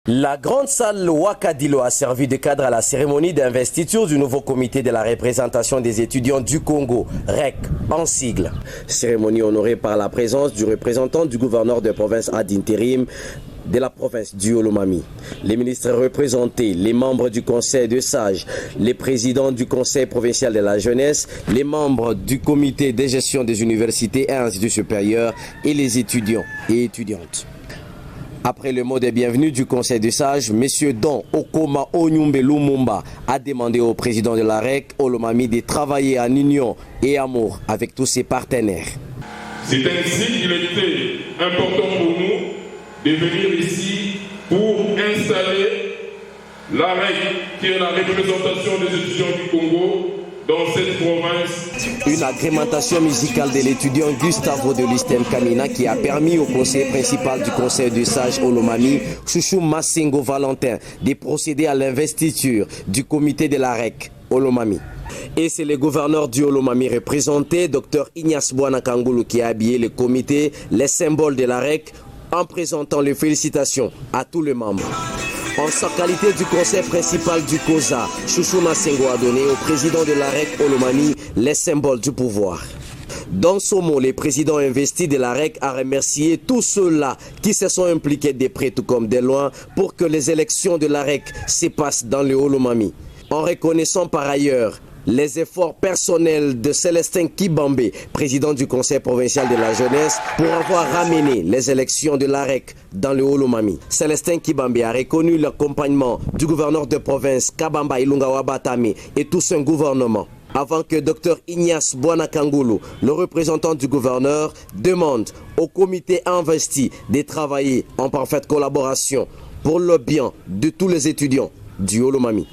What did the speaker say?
La grande salle Wakadilo a servi de cadre à la cérémonie d'investiture du nouveau comité de la représentation des étudiants du Congo, REC, en sigle. Cérémonie honorée par la présence du représentant du gouverneur de province ad intérim de la province du Olomami. Les ministres représentés, les membres du conseil de sages, les présidents du conseil provincial de la jeunesse, les membres du comité de gestion des universités et instituts supérieurs et les étudiants et étudiantes. Après le mot de bienvenue du conseil de sages, M. Don Okoma Onyumbe Lumumba a demandé au président de la REC, Olomami, de travailler en union et amour avec tous ses partenaires. C'est ainsi qu'il était important pour nous de venir ici pour installer la REC, qui est la représentation des étudiants du Congo dans cette province. Une agrémentation musicale de l'étudiant Gustavo de Listem Kamina qui a permis au conseiller principal du conseil de sages Olomami, Chouchou Massingo Valentin, de procéder à l'investiture du comité de la REC Olomami. Et c'est le gouverneur du Olomami représenté, Dr Ignace Bouanakangulu, qui a habillé le comité, les symboles de la REC, en présentant les félicitations à tous les membres. En sa qualité du conseil principal du COSA, Chouchou Massingo a donné au président de la REC Olomami les symboles du pouvoir. Dans ce mot, le président investi de la REC a remercié tous ceux-là qui se sont impliqués de près tout comme de loin pour que les élections de la REC se passent dans le Olomami. En reconnaissant par ailleurs les efforts personnels de Célestin Kibambe, président du conseil provincial de la jeunesse, pour avoir ramené les élections de la REC dans le Olomami. Célestin Kibambe a reconnu l'accompagnement du gouverneur de province Kabamba Ilunga Wabatami et tout son gouvernement, avant que Dr Ignace Bouanakangulu, le représentant du gouverneur, demande au comité investi de travailler en parfaite collaboration pour le bien de tous les étudiants du Olomami.